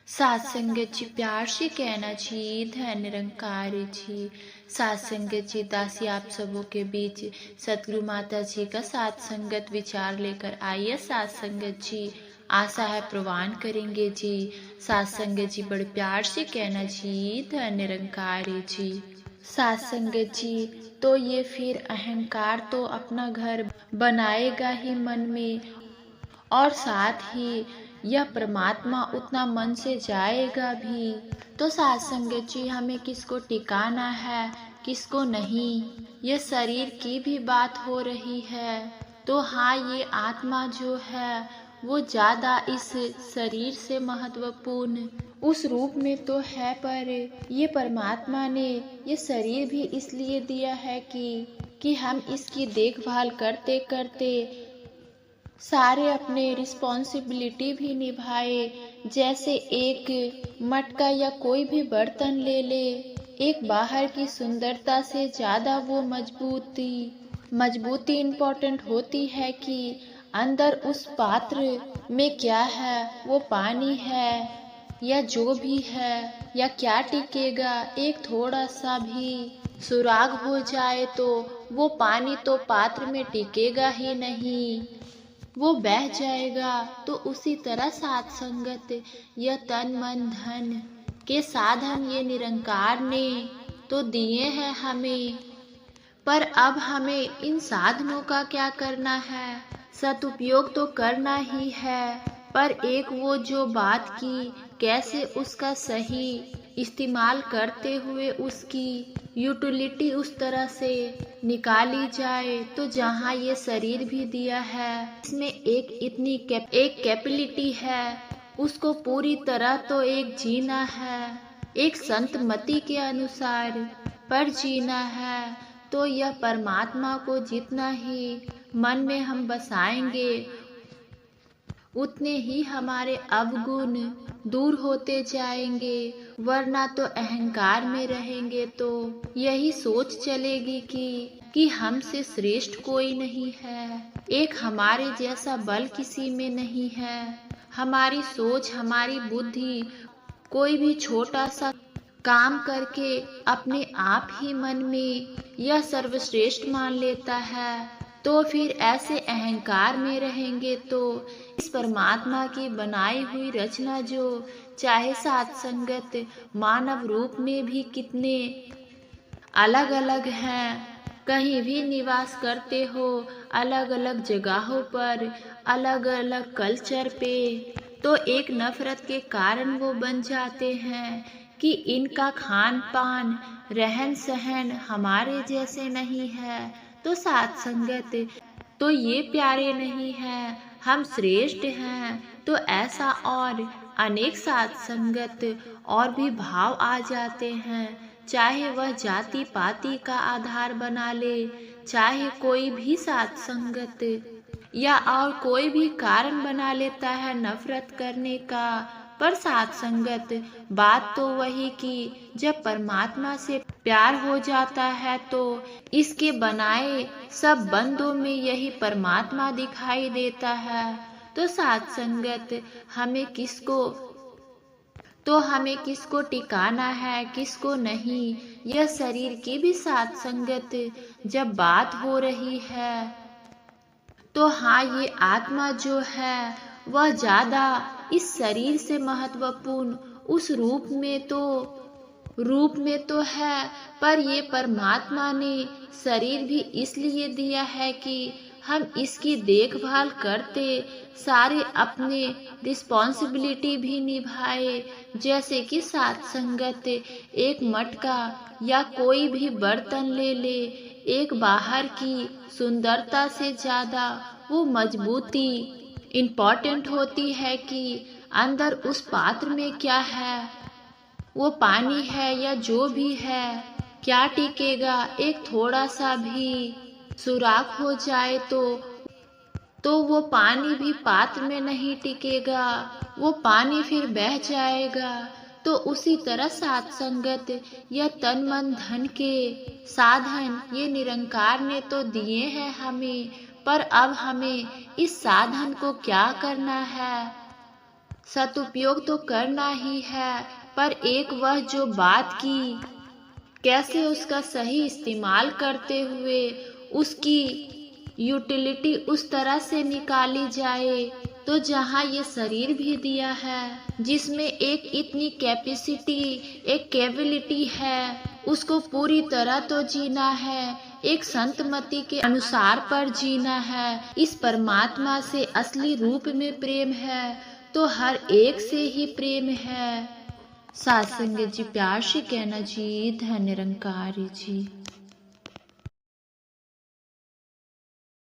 सात संगत जी प्यार से कहना जी, धन निरंकार जी। सात संगत जी दासी आप सबों के बीच सतगुरु माता जी का सात संगत विचार लेकर आइए। सात संगत जी आशा है प्रवान करेंगे जी। सात संगत जी बड़े प्यार से कहना जी, धन निरंकार जी। सात संगत जी तो ये फिर अहंकार तो अपना घर बनाएगा ही मन में, और साथ ही यह परमात्मा उतना मन से जाएगा भी। तो सात संगत जी हमें किसको टिकाना है, किसको नहीं, ये शरीर की भी बात हो रही है। तो हाँ, ये आत्मा जो है वो ज्यादा इस शरीर से महत्वपूर्ण उस रूप में तो है, पर ये परमात्मा ने ये शरीर भी इसलिए दिया है कि हम इसकी देखभाल करते करते सारे अपने रिस्पॉन्सिबिलिटी भी निभाए। जैसे एक मटका या कोई भी बर्तन ले ले, एक बाहर की सुंदरता से ज्यादा वो मजबूती इम्पोर्टेंट होती है कि अंदर उस पात्र में क्या है, वो पानी है या जो भी है, या क्या टिकेगा। एक थोड़ा सा भी सुराग हो जाए तो वो पानी तो पात्र में टिकेगा ही नहीं, वो बह जाएगा। तो उसी तरह सात संगत यह तन मन धन के साधन ये निरंकार ने तो दिए हैं हमें, पर अब हमें इन साधनों का क्या करना है। सदुपयोग तो करना ही है, पर एक वो जो बात की कैसे उसका सही इस्तेमाल करते हुए उसकी यूटिलिटी उस तरह से निकाली जाए। तो जहाँ ये शरीर भी दिया है, इसमें एक कैपेबिलिटी है, उसको पूरी तरह तो एक जीना है, एक संत मति के अनुसार पर जीना है। तो यह परमात्मा को जितना ही मन में हम बसाएंगे, उतने ही हमारे अवगुण दूर होते जाएंगे। वरना तो अहंकार में रहेंगे तो यही सोच चलेगी कि हमसे श्रेष्ठ कोई नहीं है, एक हमारे जैसा बल किसी में नहीं है। हमारी सोच, हमारी बुद्धि कोई भी छोटा सा काम करके अपने आप ही मन में यह सर्वश्रेष्ठ मान लेता है। तो फिर ऐसे अहंकार में रहेंगे तो इस परमात्मा की बनाई हुई रचना जो चाहे सात संगत मानव रूप में भी कितने अलग अलग हैं, कहीं भी निवास करते हो, अलग अलग जगहों पर, अलग अलग कल्चर पे, तो एक नफरत के कारण वो बन जाते हैं कि इनका खान पान रहन सहन हमारे जैसे नहीं है। तो सात संगत तो ये प्यारे नहीं है, हम श्रेष्ठ हैं। तो ऐसा और अनेक सात संगत और भी भाव आ जाते हैं, चाहे वह जाति पाति का आधार बना ले, चाहे कोई भी सात संगत या और कोई भी कारण बना लेता है नफरत करने का। पर सात संगत बात तो वही कि जब परमात्मा से प्यार हो जाता है तो इसके बनाए सब बंदों में यही परमात्मा दिखाई देता है। तो सात संगत हमें किसको टिकाना है, किसको नहीं। यह शरीर की भी सात संगत जब बात हो रही है, तो हाँ, ये आत्मा जो है वह ज्यादा इस शरीर से महत्वपूर्ण उस रूप में तो है। पर ये परमात्मा ने शरीर भी इसलिए दिया है कि हम इसकी देखभाल करते सारे अपने रिस्पॉन्सिबिलिटी भी निभाए। जैसे कि सात संगत एक मटका या कोई भी बर्तन ले ले, एक बाहर की सुंदरता से ज्यादा वो मजबूती इम्पोर्टेंट होती है कि अंदर उस पात्र में क्या है, वो पानी है या जो भी है, क्या टिकेगा। एक थोड़ा सा भी सुराख हो जाए तो वो पानी भी पात्र में नहीं टिकेगा, वो पानी फिर बह जाएगा। तो उसी तरह सात संगत या तन मन धन के साधन ये निरंकार ने तो दिए हैं हमें, पर अब हमें इस साधन को क्या करना है। सदुपयोग तो करना ही है, पर एक वह जो बात की, कैसे उसका सही इस्तेमाल करते हुए उसकी यूटिलिटी उस तरह से निकाली जाए। तो जहाँ ये शरीर भी दिया है, जिसमें एक इतनी कैपेसिटी, एक कैपेबिलिटी है, उसको पूरी तरह तो जीना है, एक संतमति के अनुसार पर जीना है। इस परमात्मा से असली रूप में प्रेम है, तो हर एक से ही प्रेम है। सात संगत जी, प्यार से कहना जी, धन्य निरंकारी जी।